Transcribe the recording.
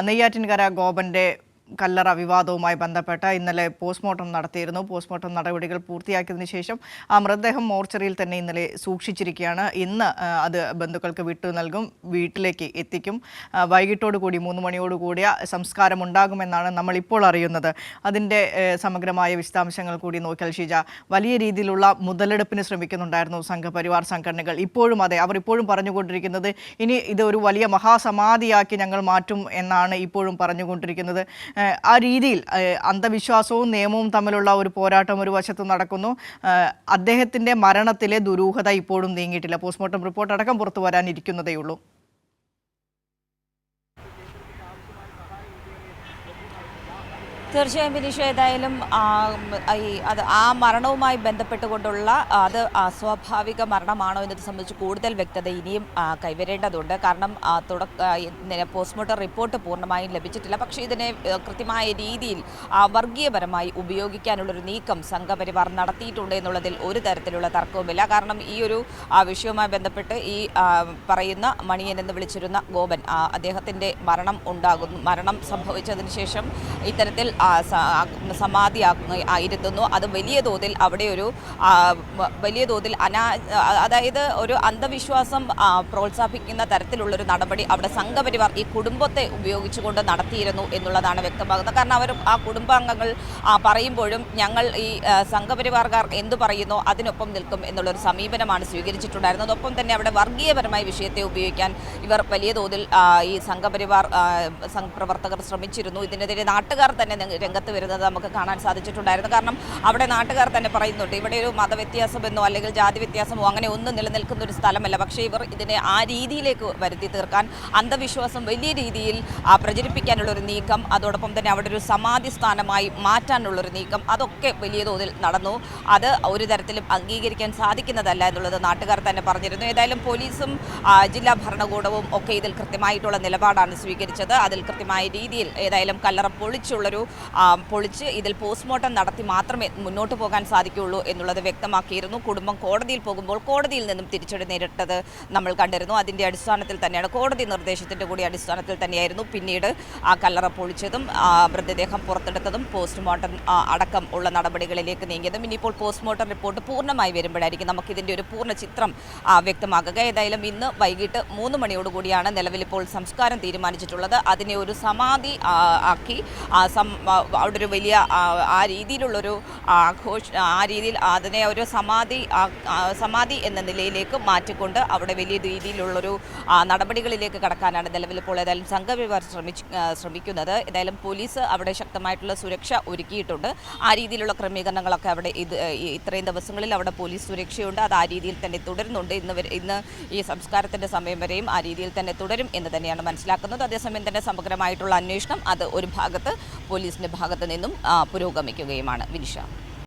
നെയ്യാറ്റിൻകര ഗോപന്റെ കല്ലറ വിവാദവുമായി ബന്ധപ്പെട്ട് ഇന്നലെ പോസ്റ്റ്മോർട്ടം നടത്തിയിരുന്നു. പോസ്റ്റ്മോർട്ടം നടപടികൾ പൂർത്തിയാക്കിയതിനു ശേഷം ആ മൃതദേഹം മോർച്ചറിയിൽ തന്നെ ഇന്നലെ സൂക്ഷിച്ചിരിക്കുകയാണ്. ഇന്ന് അത് ബന്ധുക്കൾക്ക് വിട്ടു നൽകും, വീട്ടിലേക്ക് എത്തിക്കും. വൈകിട്ടോടുകൂടി 3 മണിയോടുകൂടിയ സംസ്കാരം ഉണ്ടാകുമെന്നാണ് നമ്മൾ ഇപ്പോൾ അറിയുന്നത്. അതിൻ്റെ സമഗ്രമായ വിശദാംശങ്ങൾ കൂടി നോക്കിയാൽ ഷീജ, വലിയ രീതിയിലുള്ള മുതലെടുപ്പിന് ശ്രമിക്കുന്നുണ്ടായിരുന്നു സംഘപരിവാർ സംഘടനകൾ. ഇപ്പോഴും അതെ, അവർ ഇപ്പോഴും പറഞ്ഞുകൊണ്ടിരിക്കുന്നത് ഇനി ഇത് ഒരു വലിയ മഹാസമാധിയാക്കി ഞങ്ങൾ മാറ്റും എന്നാണ് ഇപ്പോഴും പറഞ്ഞുകൊണ്ടിരിക്കുന്നത്. ആ രീതിയിൽ അന്ധവിശ്വാസവും നിയമവും തമ്മിലുള്ള ഒരു പോരാട്ടം ഒരു വശത്ത് നടക്കുന്നു. അദ്ദേഹത്തിൻ്റെ മരണത്തിലെ ദുരൂഹത ഇപ്പോഴും നീങ്ങിയിട്ടില്ല. പോസ്റ്റ്മോർട്ടം റിപ്പോർട്ട് അടക്കം പുറത്തു വരാനിരിക്കുന്നതേയുള്ളൂ. തീർച്ചയായും വിനീഷ, ഏതായാലും ആ മരണവുമായി ബന്ധപ്പെട്ടുകൊണ്ടുള്ള അത് അസ്വാഭാവിക മരണമാണോ എന്നത് സംബന്ധിച്ച് കൂടുതൽ വ്യക്തത ഇനിയും കൈവരേണ്ടതുണ്ട്. കാരണം പോസ്റ്റ്മോർട്ടം റിപ്പോർട്ട് പൂർണ്ണമായും ലഭിച്ചിട്ടില്ല. പക്ഷേ ഇതിനെ കൃത്യമായ രീതിയിൽ വർഗീയപരമായി ഉപയോഗിക്കാനുള്ളൊരു നീക്കം സംഘപരിവാർ നടത്തിയിട്ടുണ്ട് എന്നുള്ളതിൽ ഒരു തരത്തിലുള്ള തർക്കവുമില്ല. കാരണം ഈ ഒരു വിഷയവുമായി ബന്ധപ്പെട്ട് ഈ പറയുന്ന മണിയൻ എന്ന് വിളിച്ചിരുന്ന ഗോപൻ, അദ്ദേഹത്തിൻ്റെ മരണം സംഭവിച്ചതിന് ശേഷം ഇത്തരത്തിൽ സമാധി ആയിരുന്നു. അത് വലിയ തോതിൽ അവിടെ ഒരു വലിയ തോതിൽ അതായത് ഒരു അന്ധവിശ്വാസം പ്രോത്സാഹിപ്പിക്കുന്ന തരത്തിലുള്ളൊരു നടപടി അവിടെ സംഘപരിവാർ ഈ കുടുംബത്തെ ഉപയോഗിച്ചുകൊണ്ട് നടത്തിയിരുന്നു എന്നുള്ളതാണ് വ്യക്തമാകുന്നത്. കാരണം അവർ ആ കുടുംബാംഗങ്ങൾ പറയുമ്പോഴും ഞങ്ങൾ ഈ സംഘപരിവാർക്കാർ എന്തു പറയുന്നോ അതിനൊപ്പം നിൽക്കും എന്നുള്ളൊരു സമീപനമാണ് സ്വീകരിച്ചിട്ടുണ്ടായിരുന്നത്. ഒപ്പം തന്നെ അവിടെ വർഗീയപരമായ വിഷയത്തെ ഉപയോഗിക്കാൻ ഇവർ വലിയ തോതിൽ ഈ സംഘപരിവാർ പ്രവർത്തകർ ശ്രമിച്ചിരുന്നു. ഇതിനെതിരെ നാട്ടുകാർ തന്നെ രംഗത്ത് വരുന്നത് നമുക്ക് കാണാൻ സാധിച്ചിട്ടുണ്ടായിരുന്നു. കാരണം അവിടെ നാട്ടുകാർ തന്നെ പറയുന്നുണ്ട്, ഇവിടെ ഒരു മതവ്യത്യാസമെന്നോ അല്ലെങ്കിൽ ജാതി വ്യത്യാസമോ അങ്ങനെ ഒന്നും നിലനിൽക്കുന്ന ഒരു സ്ഥലമല്ല. പക്ഷേ ഇവർ ഇതിനെ ആ രീതിയിലേക്ക് വരുത്തി തീർക്കാൻ, അന്ധവിശ്വാസം വലിയ രീതിയിൽ പ്രചരിപ്പിക്കാനുള്ളൊരു നീക്കം, അതോടൊപ്പം തന്നെ അവിടെ ഒരു സമാധി സ്ഥാനമായി മാറ്റാനുള്ളൊരു നീക്കം, അതൊക്കെ വലിയ തോതിൽ നടന്നു. അത് ഒരു തരത്തിലും അംഗീകരിക്കാൻ സാധിക്കുന്നതല്ല എന്നുള്ളത് നാട്ടുകാർ തന്നെ പറഞ്ഞിരുന്നു. ഏതായാലും പോലീസും ജില്ലാ ഭരണകൂടവും ഒക്കെ ഇതിൽ കൃത്യമായിട്ടുള്ള നിലപാടാണ് സ്വീകരിച്ചത്. അതിൽ കൃത്യമായ രീതിയിൽ ഏതായാലും കല്ലറ പൊളിച്ച് ഇതിൽ പോസ്റ്റ്മോർട്ടം നടത്തി മാത്രമേ മുന്നോട്ട് പോകാൻ സാധിക്കുകയുള്ളൂ എന്നുള്ളത് വ്യക്തമാക്കിയിരുന്നു. കുടുംബം കോടതിയിൽ പോകുമ്പോൾ കോടതിയിൽ നിന്നും തിരിച്ചടി നേരിട്ടത് നമ്മൾ കണ്ടിരുന്നു. അതിൻ്റെ അടിസ്ഥാനത്തിൽ തന്നെയാണ്, കോടതി നിർദ്ദേശത്തിൻ്റെ കൂടി അടിസ്ഥാനത്തിൽ തന്നെയായിരുന്നു പിന്നീട് ആ കല്ലറ പൊളിച്ചതും മൃതദേഹം പുറത്തെടുത്തതും പോസ്റ്റ്മോർട്ടം അടക്കം ഉള്ള നടപടികളിലേക്ക് നീങ്ങിയതും. ഇനിയിപ്പോൾ പോസ്റ്റ്മോർട്ടം റിപ്പോർട്ട് പൂർണ്ണമായി വരുമ്പോഴായിരിക്കും നമുക്കിതിൻ്റെ ഒരു പൂർണ്ണ ചിത്രം വ്യക്തമാക്കുക. ഏതായാലും ഇന്ന് വൈകിട്ട് 3 മണിയോടുകൂടിയാണ് നിലവിലിപ്പോൾ സംസ്കാരം തീരുമാനിച്ചിട്ടുള്ളത്. അതിനെ ഒരു സമാധി ആക്കി അവിടെ ഒരു വലിയ ആ രീതിയിലുള്ളൊരു ആ രീതിയിൽ അതിനെ ഒരു സമാധി എന്ന നിലയിലേക്ക് മാറ്റിക്കൊണ്ട് അവിടെ വലിയ രീതിയിലുള്ളൊരു നടപടികളിലേക്ക് കടക്കാനാണ് നിലവിലിപ്പോൾ ഏതായാലും സംഘപരിവാർ ശ്രമിക്കുന്നത്. ഏതായാലും പോലീസ് അവിടെ ശക്തമായിട്ടുള്ള സുരക്ഷ ഒരുക്കിയിട്ടുണ്ട്. ആ രീതിയിലുള്ള ക്രമീകരണങ്ങളൊക്കെ അവിടെ ഇത്രയും ദിവസങ്ങളിൽ അവിടെ പോലീസ് സുരക്ഷയുണ്ട്. അത് ആ രീതിയിൽ തന്നെ തുടരുന്നുണ്ട്. ഇന്ന് ഈ സംസ്കാരത്തിൻ്റെ സമയം വരെയും ആ രീതിയിൽ തന്നെ തുടരും എന്ന് തന്നെയാണ് മനസ്സിലാക്കുന്നത്. അതേസമയം തന്നെ സമഗ്രമായിട്ടുള്ള അന്വേഷണം അത് ഒരു ഭാഗത്ത് പോലീസിന്റെ ഭാഗത്തു നിന്നും പുരോഗമിക്കുകയുമാണ്. വിനിഷ.